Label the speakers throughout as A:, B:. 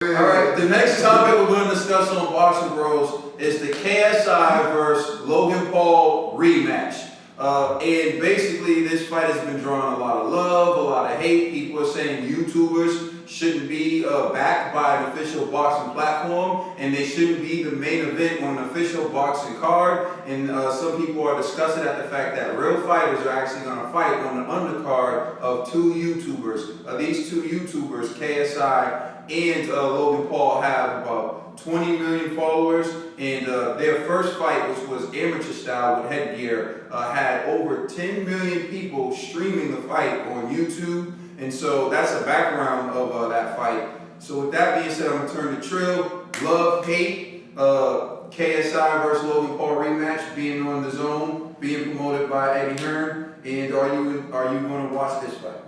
A: Alright, the next topic we're going to discuss on Boxing Bros is the KSI versus Logan Paul rematch. And basically, this fight has been drawing a lot of love, a lot of hate. People are saying YouTubers shouldn't be backed by an official boxing platform, and they shouldn't be the main event on an official boxing card. And some people are discussing at the fact that real fighters are actually going to fight on the undercard of two YouTubers. These two YouTubers, KSI and Logan Paul, have about 20 million followers, and their first fight, which was amateur style with headgear, had over 10 million people streaming the fight on YouTube. And so that's the background of that fight. So with that being said, I'm going to turn to Trill. Love, hate, KSI versus Logan Paul rematch being on the zone, being promoted by Eddie Hearn. And are you going to watch this fight?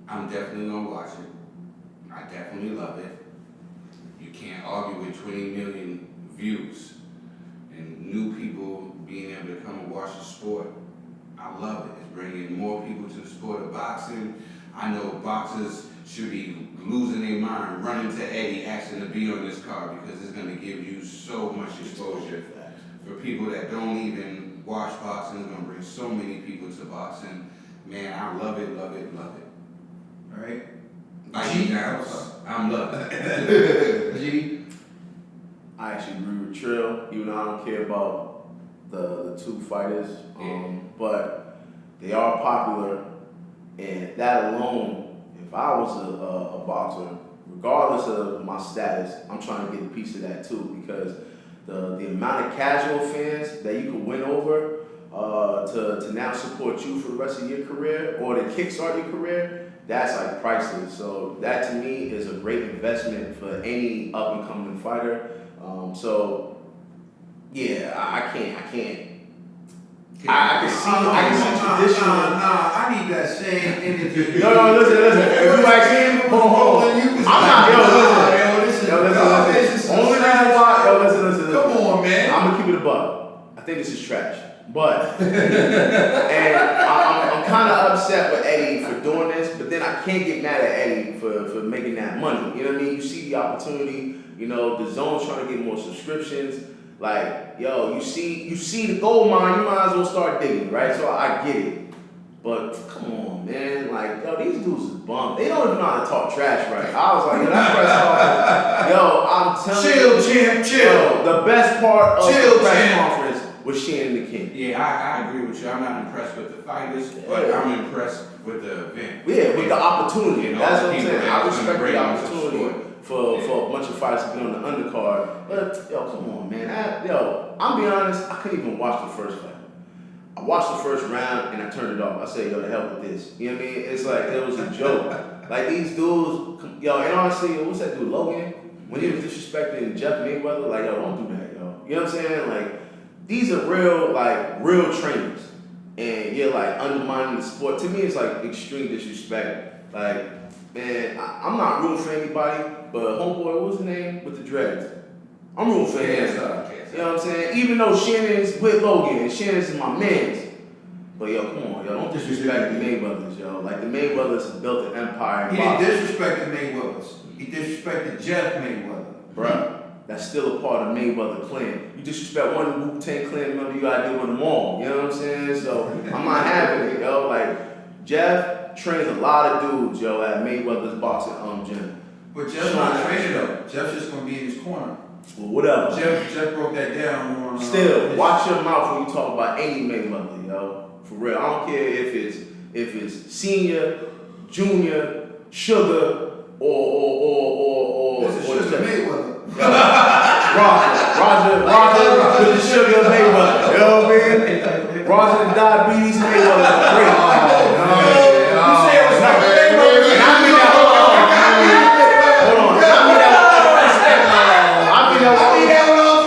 B: I'm definitely gonna watch it. I definitely love it. You can't argue with 20 million views and new people being able to come and watch the sport. I love it. It's bringing more people to the sport of boxing. I know boxers should be losing their mind, running to Eddie, asking to be on this card, because it's gonna give you so much exposure. For people that don't even watch boxing, it's gonna bring so many people to boxing. Man, I love it, love it, love it.
A: All right.
B: I'm loving it.
A: G.
C: I actually agree with Trill, even though I don't care about the two fighters, but they are popular, and that alone, if I was a boxer, regardless of my status, I'm trying to get a piece of that too, because the amount of casual fans that you can win over to now support you for the rest of your career, or to kickstart your career, that's like priceless. So that to me is a great investment for any up and coming fighter. So yeah, I can see traditional.
A: I need that same energy.
C: No, listen. If you ask him, hold on. I'm not. Listen. Only reason why, listen.
A: Come on, man.
C: I'm gonna keep it a buck. I think this is trash. But, and I'm kind of upset with Eddie for doing this, but then I can't get mad at Eddie for making that money. You know what I mean? You see the opportunity, the zone's trying to get more subscriptions. Like, yo, you see the gold mine, you might as well start digging, right? So I get it. But come on, man. Like, yo, these dudes is bummed. They don't even know how to talk trash right. I was like, yo, that press conference, yo, I'm telling you. Chill. The best part of the press conference was Shannon the King.
B: Yeah, I agree with you. I'm not impressed with the fighters, but I'm impressed with the event.
C: Yeah, with the opportunity. That's what I'm saying. I respect the
B: opportunity
C: for a bunch of fighters to be on the undercard. But, yo, come on, man. I'm being honest, I couldn't even watch the first fight. I watched the first round and I turned it off. I said, yo, the hell with this. You know what I mean? It's like, it was a joke. Like, these dudes, yo, and honestly, what's that dude, Logan? When he was disrespecting Jeff Mayweather, like, yo, don't do that, yo. You know what I'm saying? Like, these are real trainers. And you're like undermining the sport. To me, it's like extreme disrespect. Like, man, I'm not rooting for anybody, but homeboy, what was his name with the dreads? I'm rooting for him. You know what I'm saying? Even though Shannon's with Logan and Shannon's my mans. But yo, come on, yo, don't disrespect the Mayweathers, yo. Like, the Mayweathers have built an empire.
A: He didn't disrespect the Mayweathers. He disrespected Jeff Mayweather.
C: Bruh. That's still a part of Mayweather clan. You disrespect one Wu-Tang clan member, you gotta deal with them all. You know what I'm saying? So I'm not having it, yo. Like, Jeff trains a lot of dudes, yo, at Mayweather's boxing gym.
A: But Jeff's not training though. Jeff's just gonna be in his corner.
C: Well, whatever.
A: Jeff broke that down on.
C: Still, watch your mouth when you talk about any Mayweather, yo. For real. I don't care if it's senior, junior, sugar, or
A: this is Sugar Mayweather.
C: Roger with the Sugar Mayweather. You know what I mean? Roger the diabetes Mayweather. Great.
A: You say it was like Mayweather.
C: And I mean that. Hold on. I mean that.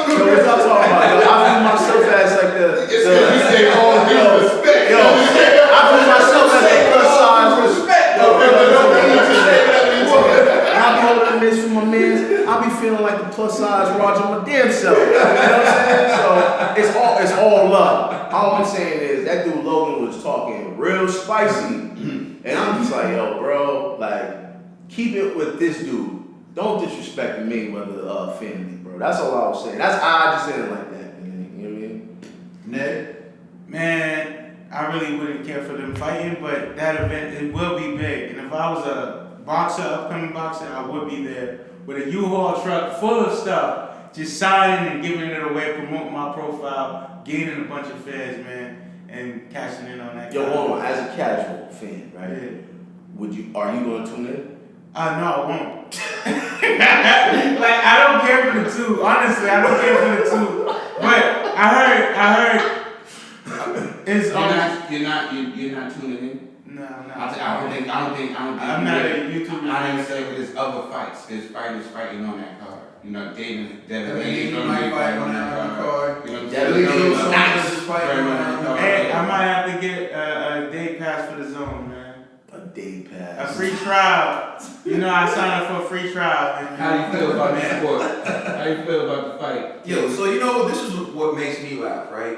C: Yo, what y'all talking about? Yo, I view myself as like I view myself as a plus size respect. This for my mans, I be feeling like the plus size Roger my damn self. You know what I'm saying? So it's all love. All I'm saying is that dude Logan was talking real spicy, and I'm just like, yo, bro, like, keep it with this dude. Don't disrespect the Mayweather family, bro. That's all I was saying. I just said it like that, man. You know what I mean?
A: Ned?
D: Man, I really wouldn't care for them fighting, but that event, it will be big. And if I was a boxer, upcoming boxer, I would be there with a U-Haul truck full of stuff, just signing and giving it away, promoting my profile, gaining a bunch of fans, man, and cashing in on that.
C: Yo, hold on. As a casual fan, right?
D: Yeah.
C: Are you going to tune in?
D: No, I won't. Like, I don't care for the two. Honestly, I don't care for the two. But I heard it's
B: You're not tuning in.
D: No, no.
B: I don't think.
D: I'm not a YouTuber.
B: I didn't say there's other fights. There's fighters fighting on that card. You know, Devin Haney's
A: might
B: gonna be
A: fight on that card.
B: You know,
C: Devin
A: Haney's
B: Haney's
A: is fighting on that card.
D: Hey, I might have to get a day pass for the zone, man.
C: A day
D: A
C: pass.
D: free trial. You know, I signed up for a free trial. Man.
B: How do you feel about the sport? How do you feel about the fight?
A: Yo, so you know, this is what makes me laugh, right?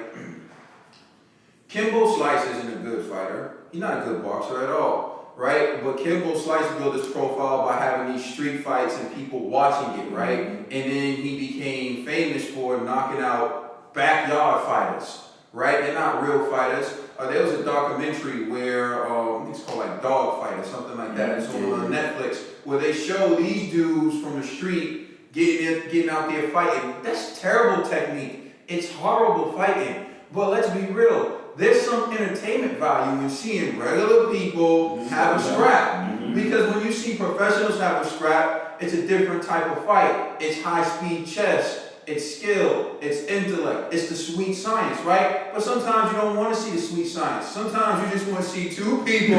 A: Kimbo Slice isn't a good fighter. He's not a good boxer at all, right? But Kimbo Slice built his profile by having these street fights and people watching it, right? And then he became famous for knocking out backyard fighters, right? They're not real fighters. There was a documentary where, I think it's called like Dog Fight or something like that. It's on Netflix, where they show these dudes from the street getting out there fighting. That's terrible technique. It's horrible fighting. But let's be real. There's some entertainment value in seeing regular people have a scrap. Because when you see professionals have a scrap, it's a different type of fight. It's high-speed chess. It's skill, it's intellect, it's the sweet science, right? But sometimes you don't want to see the sweet science. Sometimes you just want to see two people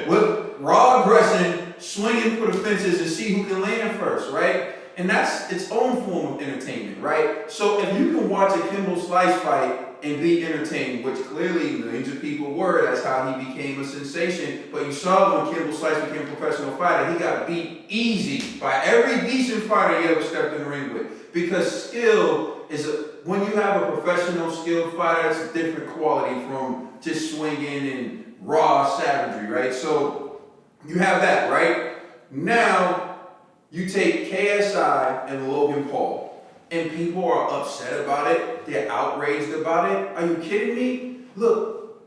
A: with raw aggression swinging for the fences and see who can land first, right? And that's its own form of entertainment, right? So if you can watch a Kimbo Slice fight and be entertained, which clearly millions of people were, that's how he became a sensation. But you saw when Kimbo Slice became a professional fighter, he got beat easy by every decent fighter he ever stepped in the ring with. Because skill is, when you have a professional skilled fighter, it's a different quality from just swinging and raw savagery, right? So you have that, right? Now you take KSI and Logan Paul, and people are upset about it. They're outraged about it. Are you kidding me? Look,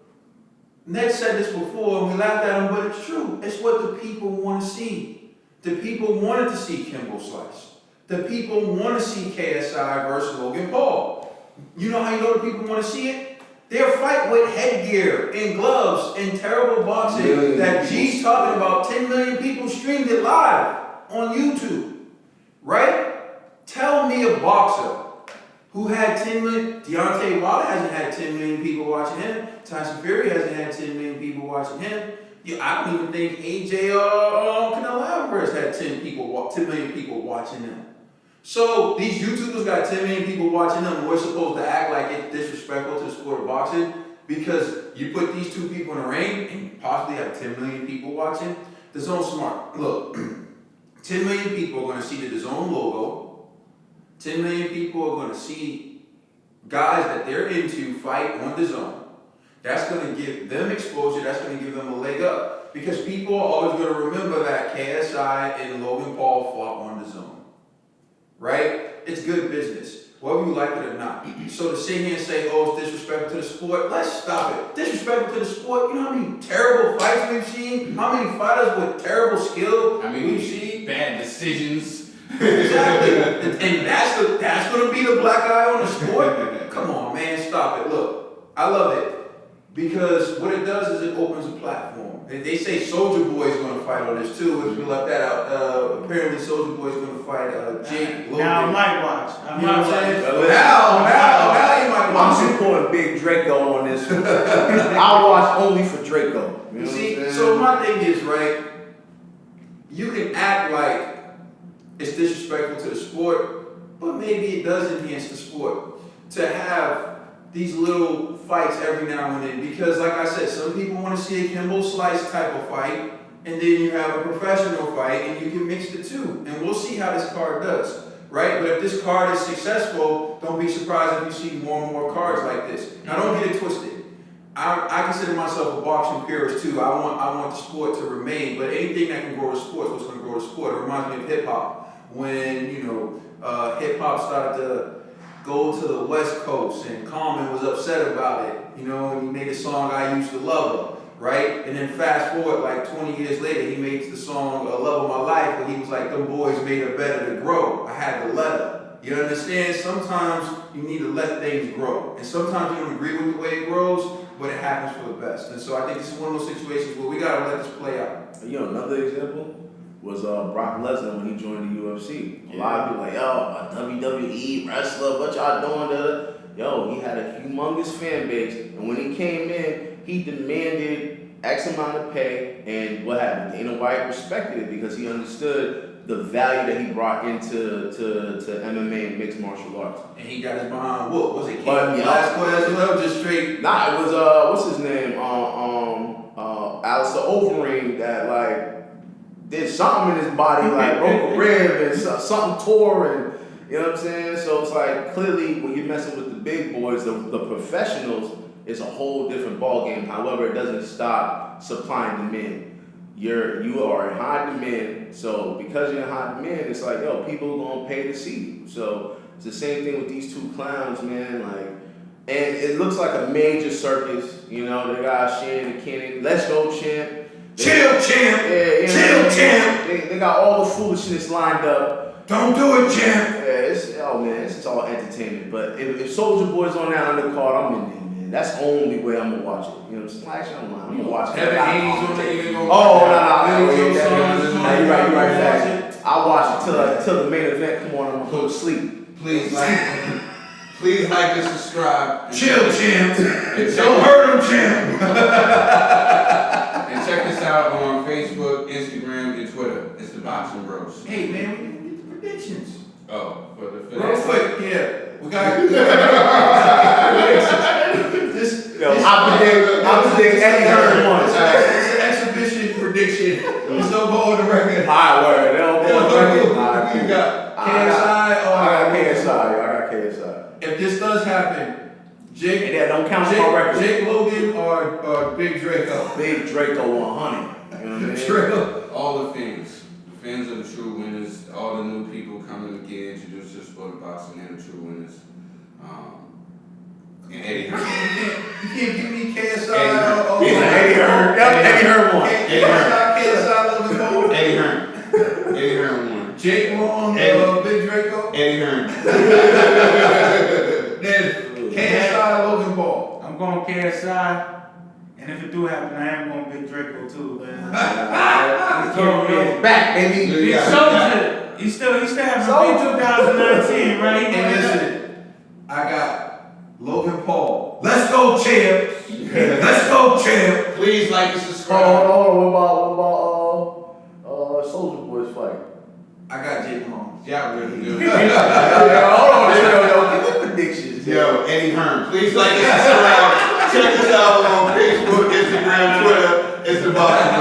A: Ned said this before, and we laughed at him, but it's true. It's what the people want to see. The people wanted to see Kimbo Slice. The people want to see KSI versus Logan Paul. You know how you know the people want to see it? They'll fight with headgear and gloves and terrible boxing that G's talking about. 10 million people streamed it live on YouTube, right? Tell me a boxer who had 10 million. Deontay Wilder hasn't had 10 million people watching him. Tyson Fury hasn't had 10 million people watching him. I don't even think AJ or Canelo Alvarez had 10 million people watching them. So these YouTubers got 10 million people watching them, and we're supposed to act like it's disrespectful to the sport of boxing because you put these two people in the ring and possibly have 10 million people watching. The Zone smart. Look, 10 million people are going to see the DAZN logo. 10 million people are going to see guys that they're into fight on DAZN. That's going to give them exposure. That's going to give them a leg up because people are always going to remember that KSI and Logan Paul fought on DAZN. Right? It's good business, whether you like it or not. So to sit here and say, oh, it's disrespectful to the sport, let's stop it. Disrespectful to the sport, you know how many terrible fights we've seen? How many fighters with terrible skill we've seen?
B: Bad decisions.
A: Exactly. And that's going to be the black eye on the sport? Come on, man, stop it. Look, I love it. Because what it does is it opens a platform. They say Soulja Boy is going to fight on this too. If we left that out, apparently Soulja Boy is going to fight Jake Logan.
D: Now I might watch.
A: You know what I'm saying? Now you might watch.
C: I'm supporting Big Draco on this one. I'll watch only for Draco. You know
A: See, so my thing is, right, you can act like it's disrespectful to the sport, but maybe it does enhance the sport to have these little fights every now and then, because like I said, some people want to see a Kimbo Slice type of fight, and then you have a professional fight, and you can mix the two, and we'll see how this card does, right? But if this card is successful, don't be surprised if you see more and more cards like this. Now don't get it twisted. I consider myself a boxing purist too. I want the sport to remain, but anything that can grow the sport is what's going to grow the sport. It reminds me of hip hop when hip hop started to go to the West Coast and Common was upset about it. And he made a song "I Used to Love Her," right? And then fast forward like 20 years later, he makes the song "Love of My Life," where he was like, "Them boys made her better to grow. I had to let her." You understand? Sometimes you need to let things grow, and sometimes you don't agree with the way it grows. But it happens for the best. And so I think this is one of those situations where we gotta let this play out.
C: Another example was Brock Lesnar when he joined the UFC. A lot of people like, yo, a WWE wrestler, what y'all doing? Yo, he had a humongous fan base, and when he came in, he demanded X amount of pay, and what happened? Dana White respected it because he understood the value that he brought into MMA and mixed martial arts.
A: And he got his behind whoop. Was it King
C: But,
A: Velasquez as well? Just straight.
C: Nah, it was what's his name? Alistair Overeem that like did something in his body, like broke a rib and something tore, and you know what I'm saying? So it's like clearly when you're messing with the big boys, the professionals, it's a whole different ball game. However, it doesn't stop supply and demand. You are in high demand, so because you're in high demand, it's like, yo, people are gonna pay to see you. So it's the same thing with these two clowns, man. Like, and it looks like a major circus. They got Shane and Kenny. Let's go, champ.
A: Chill, champ.
C: Yeah,
A: Chill, champ.
C: They got all the foolishness lined up.
A: Don't do it, champ.
C: Yeah, it's all entertainment. But if Soulja Boy's on that undercard, I'm in there. That's the only way I'm gonna watch it. You know what I'm saying? Actually, I'm gonna watch it.
A: Heaven Hades on there, you ain't gonna
C: Oh,
A: no.
C: You're right. I'll watch it till the main event. Come on, I'm gonna go to sleep.
B: Please like and subscribe.
A: Chill, champ. Don't hurt him, champ.
B: And check us out on Facebook, Instagram, and Twitter. It's the Boxing Bros.
A: Hey, man, we didn't get the predictions.
B: Oh, for
A: Real quick, yeah. We got
C: I predict Eddie Hearn won.
A: It's an exhibition prediction. Let's don't go on the record.
C: My word, they don't go on the record.
A: You got KSI
C: I got KSI.
A: If this does happen, Jake.
C: Yeah, don't count my record.
A: Jake Logan or Big Draco.
C: Big Draco 100. You know what I mean?
A: Draco.
B: all the fans. The fans are the true winners. All the new people coming to get introduced to the sport of boxing, they're the true winners. And Eddie Hearn.
A: You can't give me KSI.
C: He's an Eddie Hearn. Eddie Hearn won.
A: KSI, Logan Paul.
B: Eddie Hearn. Eddie Hearn won.
A: Jake Long, Big Draco.
B: Eddie Hearn.
A: Then KSI, Logan Paul.
D: I'm going KSI. And if it do happen, I am going Big Draco too, man.
C: He's back, baby.
D: He Soldier. He still having a big 2019, right?
A: And listen, I got Logan Paul. Let's go, champ. Let's go, champ.
B: Please like and subscribe.
C: Hold on. What about Soulja Boy's fight?
A: I got Jake Long.
B: Y'all really good.
C: Hold on, give me predictions.
B: Yo, Eddie Hearn. Please like and subscribe. Check us out on Facebook, Instagram, Twitter. It's the Boxing